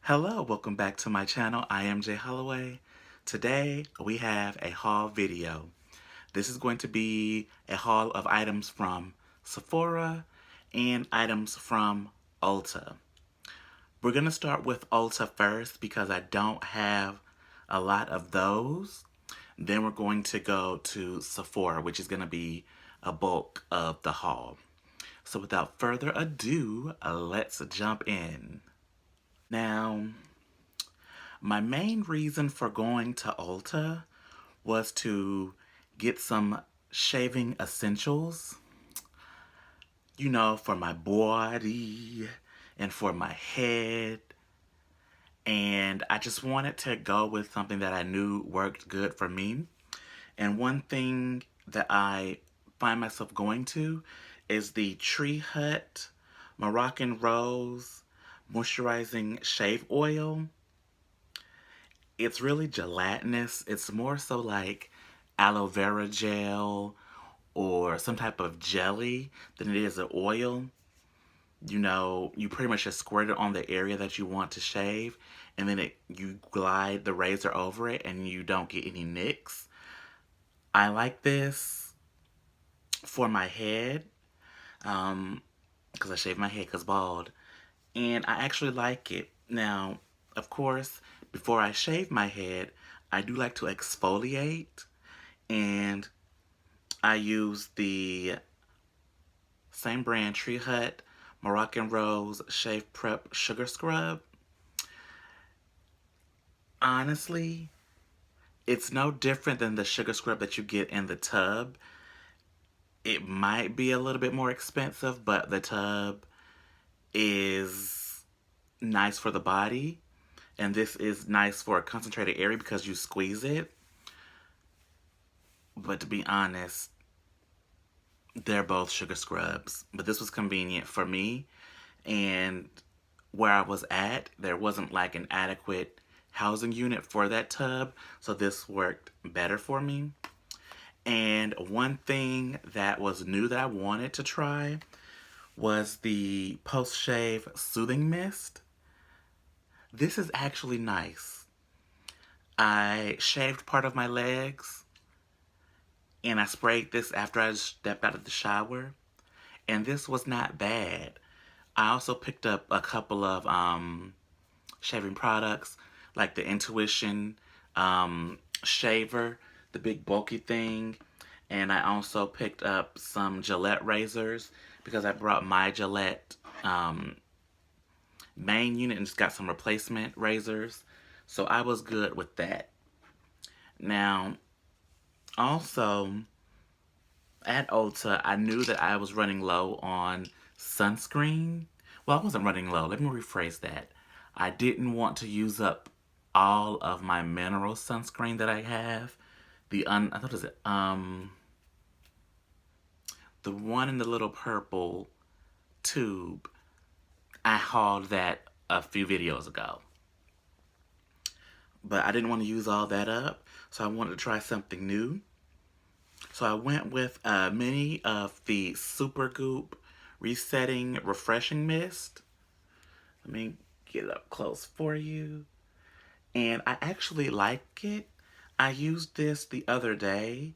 Hello, welcome back to my channel. I am Jay Holloway. Today we have a haul video. This is going to be a haul of items from Sephora and items from ULTA. We're going to start with ULTA first because I don't have a lot of those. Then we're going to go to Sephora, which is going to be a bulk of the haul. So without further ado, let's jump in. Now, my main reason for going to ULTA was to get some shaving essentials, for my body and for my head. And I just wanted to go with something that I knew worked good for me. And one thing that I find myself going to is the Tree Hut Moroccan Rose Moisturizing Shave Oil. It's really gelatinous. It's more so like aloe vera gel or some type of jelly than it is an oil. You pretty much just squirt it on the area that you want to shave, and then you glide the razor over it and you don't get any nicks. I like this for my head, because I shave my head because bald, and I actually like it. Now, of course, before I shave my head, I do like to exfoliate, and I use the same brand, Tree Hut Moroccan Rose Shave Prep Sugar Scrub. Honestly, it's no different than the sugar scrub that you get in the tub. It might be a little bit more expensive, but the tub is nice for the body. And this is nice for a concentrated area because you squeeze it. But to be honest, they're both sugar scrubs. But this was convenient for me. And where I was at, there wasn't like an adequate housing unit for that tub. So this worked better for me. And one thing that was new that I wanted to try was the post-shave soothing mist. This is actually nice. I shaved part of my legs and I sprayed this after I stepped out of the shower, and this was not bad. I also picked up a couple of shaving products like the Intuition shaver, the big bulky thing, and I also picked up some Gillette razors because I brought my Gillette main unit and just got some replacement razors. So I was good with that. Now, also, at Ulta, I knew that I was running low on sunscreen. Well, I wasn't running low. Let me rephrase that. I didn't want to use up all of my mineral sunscreen that I have. I thought it was the one in the little purple tube. I hauled that a few videos ago. But I didn't want to use all that up, so I wanted to try something new. So I went with a mini of the Supergoop Resetting Refreshing Mist. Let me get it up close for you. And I actually like it. I used this the other day,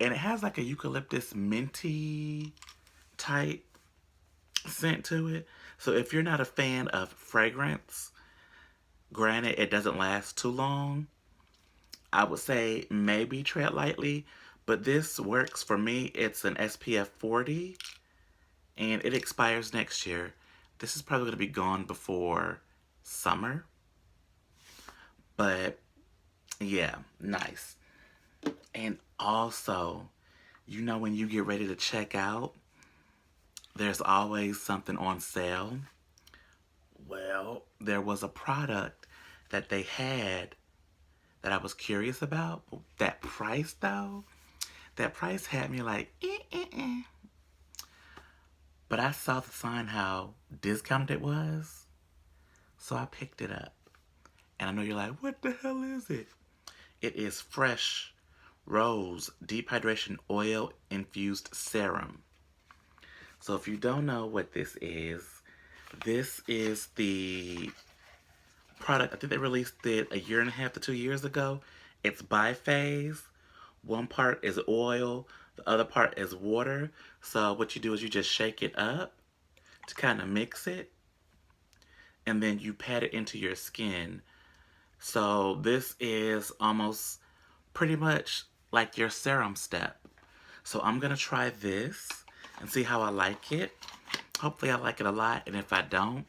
and it has like a eucalyptus minty type scent to it. So if you're not a fan of fragrance, granted it doesn't last too long, I would say maybe tread lightly, but this works for me. It's an SPF 40, and it expires next year. This is probably going to be gone before summer, but yeah, nice. And also, when you get ready to check out, there's always something on sale. Well, there was a product that they had that I was curious about. That price, though, that price had me like, eh. But I saw the sign how discounted it was, so I picked it up. And I know you're like, what the hell is it? It is Fresh Rose Deep Hydration Oil Infused Serum. So if you don't know what this is the product, I think they released it a year and a half to 2 years ago. It's biphase. One part is oil, the other part is water. So what you do is you just shake it up to kind of mix it, and then you pat it into your skin. So this is almost pretty much like your serum step. So I'm gonna try this and see how I like it. Hopefully I like it a lot, and if I don't,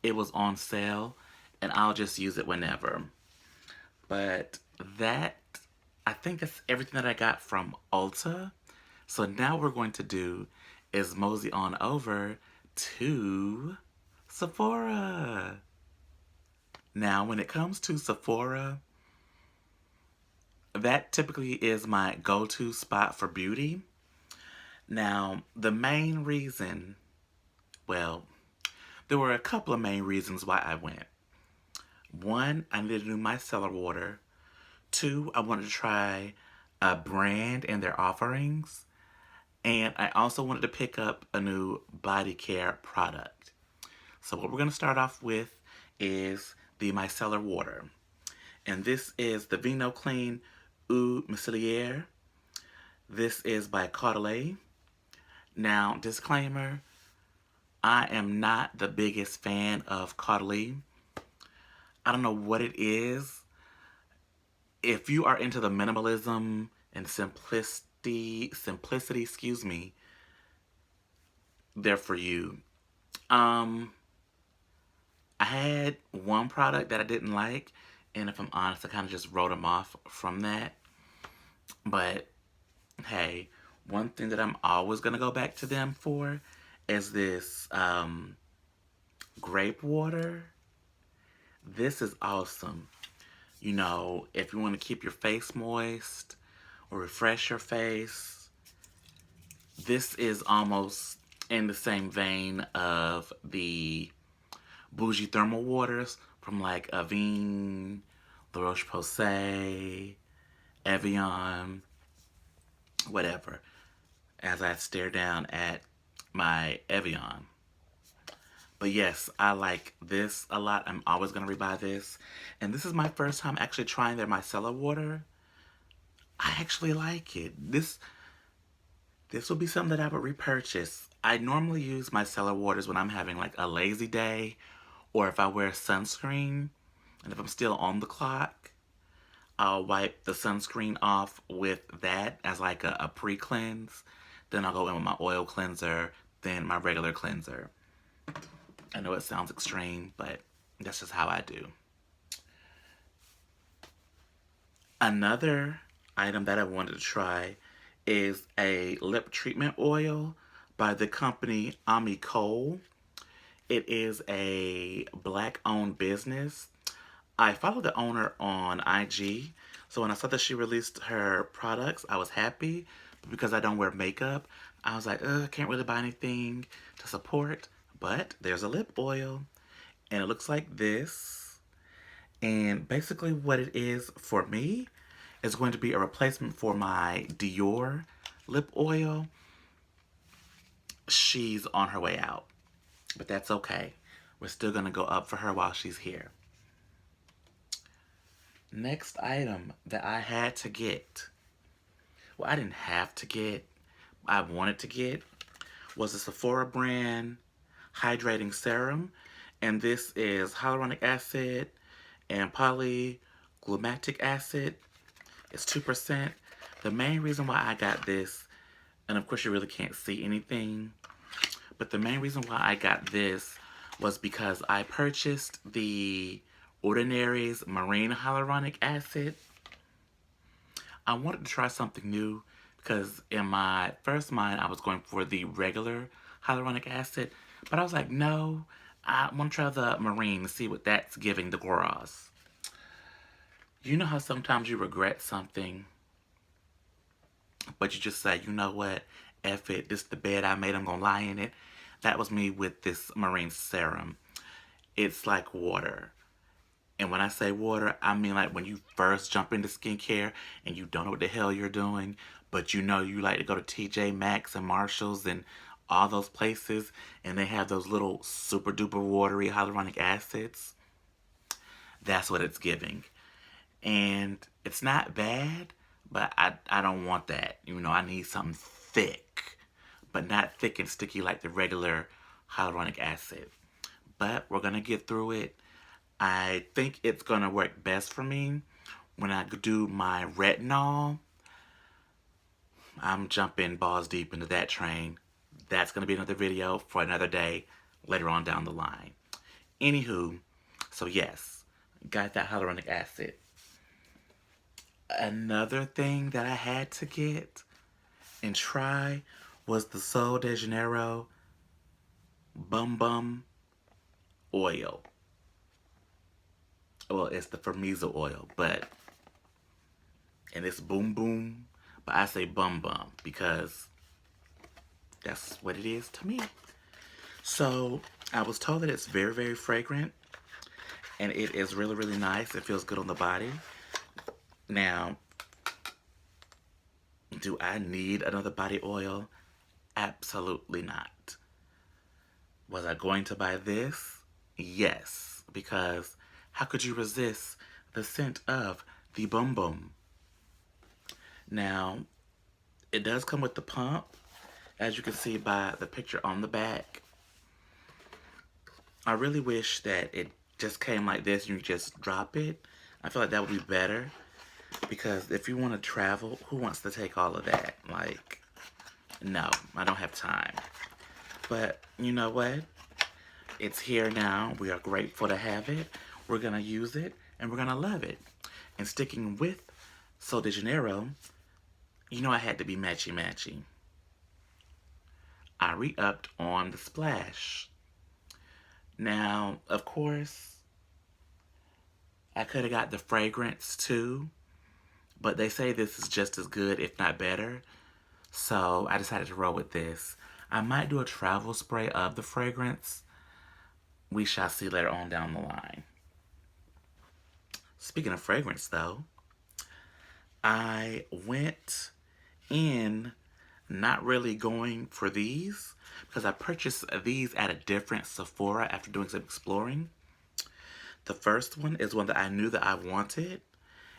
it was on sale and I'll just use it whenever. But that, I think that's everything that I got from Ulta. So now what we're going to do is mosey on over to Sephora. Now, when it comes to Sephora, that typically is my go-to spot for beauty. Now, the main reason, well, there were a couple of main reasons why I went. One, I needed a new Micellar Water. Two, I wanted to try a brand and their offerings. And I also wanted to pick up a new body care product. So what we're going to start off with is the Micellar Water. And this is the Vino Clean Eau Micellar. This is by Caudalie. Now, disclaimer, I am not the biggest fan of Caudalie. I don't know what it is. If you are into the minimalism and simplicity, excuse me, they're for you. I had one product that I didn't like, and if I'm honest, I kind of just wrote them off from that. But hey, one thing that I'm always gonna go back to them for is this grape water. This is awesome. You know, if you want to keep your face moist or refresh your face, this is almost in the same vein of the bougie thermal waters from like Avene, La Roche-Posay, Evian, whatever, as I stare down at my Evian. But yes, I like this a lot. I'm always going to rebuy this. And this is my first time actually trying their Micellar Water. I actually like it. This will be something that I would repurchase. I normally use Micellar Waters when I'm having like a lazy day, or if I wear sunscreen. And if I'm still on the clock, I'll wipe the sunscreen off with that as like a pre-cleanse. Then I'll go in with my oil cleanser, then my regular cleanser. I know it sounds extreme, but that's just how I do. Another item that I wanted to try is a lip treatment oil by the company Amicol. It is a black-owned business. I follow the owner on IG, so when I saw that she released her products, I was happy. But because I don't wear makeup, I was like, I can't really buy anything to support. But there's a lip oil, and it looks like this. And basically what it is for me is going to be a replacement for my Dior lip oil. She's on her way out, but that's okay. We're still going to go up for her while she's here. Next item that I had to get, well, I didn't have to get, I wanted to get, was the Sephora brand hydrating serum, and this is hyaluronic acid and polyglutamic acid. It's 2%. The main reason why I got this, and of course you really can't see anything, but the main reason why I got this was because I purchased the Ordinary's Marine Hyaluronic Acid. I wanted to try something new because in my first mind I was going for the regular hyaluronic acid, but I was like, no, I want to try the Marine to see what that's giving the gloss. You know how sometimes you regret something, but you just say, you know what, F it, this is the bed I made, I'm going to lie in it. That was me with this Marine serum. It's like water. And when I say water, I mean like when you first jump into skincare and you don't know what the hell you're doing, but you know you like to go to TJ Maxx and Marshalls and all those places, and they have those little super duper watery hyaluronic acids. That's what it's giving. And it's not bad, but I don't want that. You know, I need something thick, but not thick and sticky like the regular hyaluronic acid. But we're going to get through it. I think it's going to work best for me when I do my retinol. I'm jumping balls deep into that train. That's going to be another video for another day later on down the line. Anywho, so yes, got that hyaluronic acid. Another thing that I had to get and try was the Seoul de Janeiro Bum Bum Oil. Well, it's the Fermiza oil, and it's boom boom, but I say bum bum because that's what it is to me. So I was told that it's very, very fragrant, and it is really, really nice. It feels good on the body. Now, do I need another body oil? Absolutely not. Was I going to buy this? Yes, because how could you resist the scent of the Bum Bum? Now, it does come with the pump, as you can see by the picture on the back. I really wish that it just came like this and you just drop it. I feel like that would be better, because if you want to travel, who wants to take all of that? Like, no, I don't have time. But you know what? It's here now. We are grateful to have it. We're going to use it, and we're going to love it. And sticking with Seoul de Janeiro, you know I had to be matchy-matchy. I re-upped on the splash. Now, of course, I could have got the fragrance too, but they say this is just as good, if not better. So I decided to roll with this. I might do a travel spray of the fragrance. We shall see later on down the line. Speaking of fragrance, though, I went in not really going for these, because I purchased these at a different Sephora after doing some exploring. The first one is one that I knew that I wanted,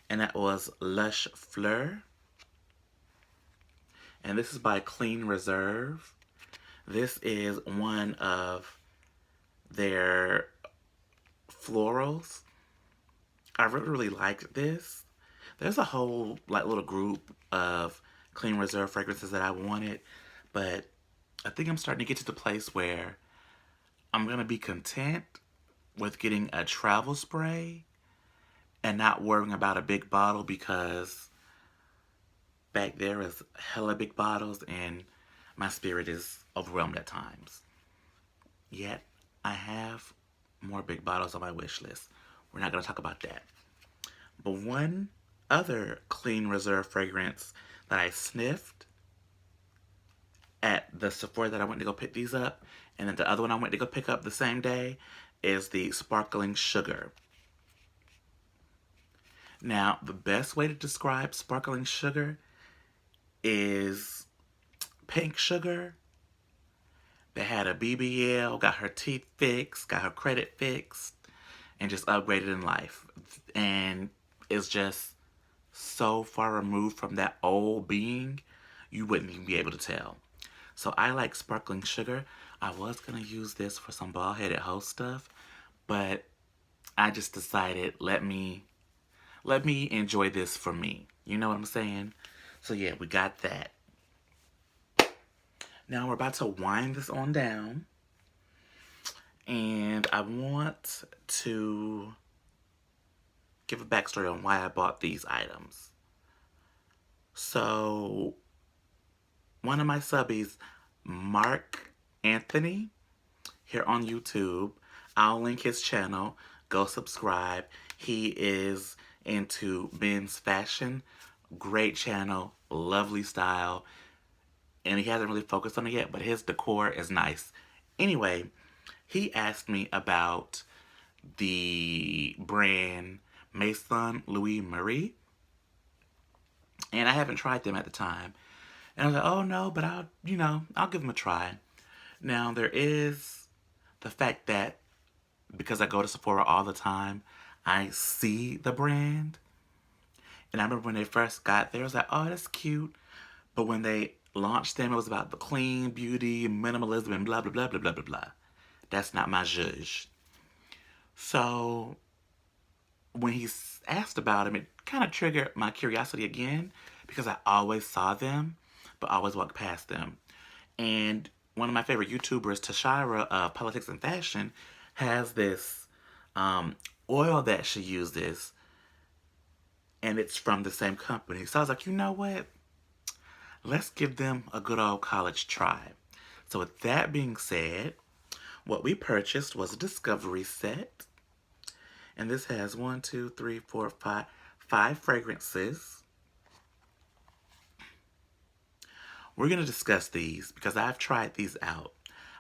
and that was Lush Fleur. And this is by Clean Reserve. This is one of their florals. I really, really liked this. There's a whole little group of Clean Reserve fragrances that I wanted, but I think I'm starting to get to the place where I'm going to be content with getting a travel spray and not worrying about a big bottle, because back there is hella big bottles and my spirit is overwhelmed at times. Yet, I have more big bottles on my wish list. We're not going to talk about that. But one other Clean Reserve fragrance that I sniffed at the Sephora that I went to go pick these up, and then the other one I went to go pick up the same day, is the Sparkling Sugar. Now, the best way to describe Sparkling Sugar is pink sugar that had a BBL, got her teeth fixed, got her credit fixed, and just upgraded in life. And it's just so far removed from that old being, you wouldn't even be able to tell. So I like Sparkling Sugar. I was going to use this for some bald-headed hoe stuff, but I just decided, let me enjoy this for me. You know what I'm saying? So yeah, we got that. Now we're about to wind this on down, and I want to give a backstory on why I bought these items. So, one of my subbies, Mark Anthony, here on YouTube, I'll link his channel. Go subscribe. He is into men's fashion. Great channel, lovely style. And he hasn't really focused on it yet, but his decor is nice. Anyway, he asked me about the brand Maison Louis Marie. And I haven't tried them at the time. And I was like, oh no, but I'll give them a try. Now, there is the fact that because I go to Sephora all the time, I see the brand. And I remember when they first got there, I was like, oh, that's cute. But when they launched them, it was about the clean beauty, minimalism, and blah, blah, blah, blah, blah, blah, blah. That's not my zhuzh. So when he asked about them, it kind of triggered my curiosity again because I always saw them, but always walked past them. And one of my favorite YouTubers, Tashira of Politics and Fashion, has this oil that she uses, and it's from the same company. So I was like, you know what? Let's give them a good old college try. So with that being said, what we purchased was a discovery set. And this has 5 fragrances. We're going to discuss these because I've tried these out.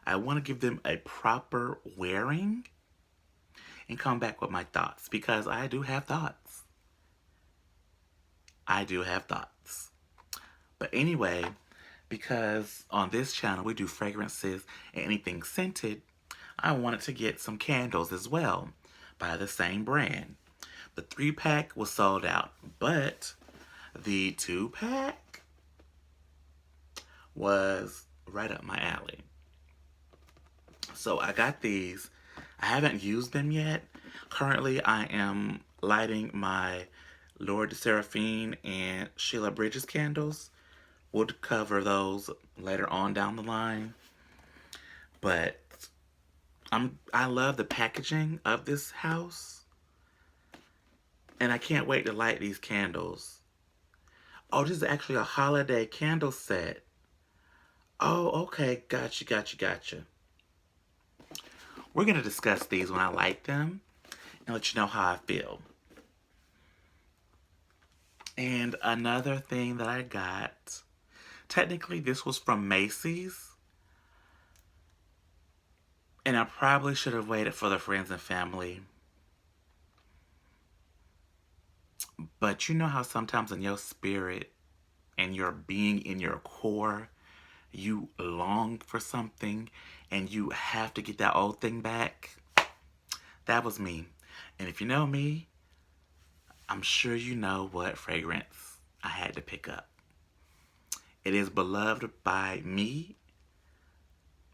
I want to give them a proper wearing and come back with my thoughts because I do have thoughts. I do have thoughts. But anyway, because on this channel we do fragrances and anything scented, I wanted to get some candles as well by the same brand. The 3-pack was sold out, but the 2-pack was right up my alley. So I got these. I haven't used them yet. Currently, I am lighting my Lord Seraphine and Sheila Bridges candles. We'll cover those later on down the line. But I love the packaging of this house. And I can't wait to light these candles. Oh, this is actually a holiday candle set. Oh, okay. Gotcha. We're going to discuss these when I light them and let you know how I feel. And another thing that I got, technically this was from Macy's. And I probably should have waited for the friends and family. But you know how sometimes in your spirit and your being in your core, you long for something and you have to get that old thing back? That was me. And if you know me, I'm sure you know what fragrance I had to pick up. It is beloved by me,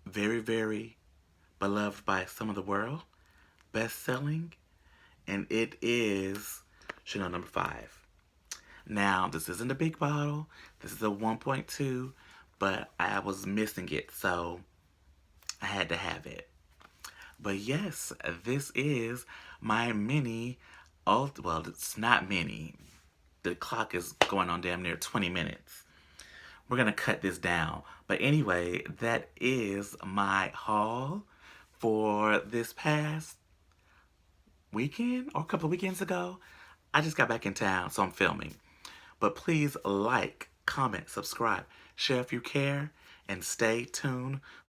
very, very beloved by some of the world, best-selling, and it is Chanel number 5. Now, this isn't a big bottle. This is a 1.2, but I was missing it, so I had to have it. But yes, this is my mini ULTA. Well, it's not mini. The clock is going on damn near 20 minutes. We're going to cut this down. But anyway, that is my haul for this past weekend or a couple of weekends ago. I just got back in town, so I'm filming. But please like, comment, subscribe, share if you care, and stay tuned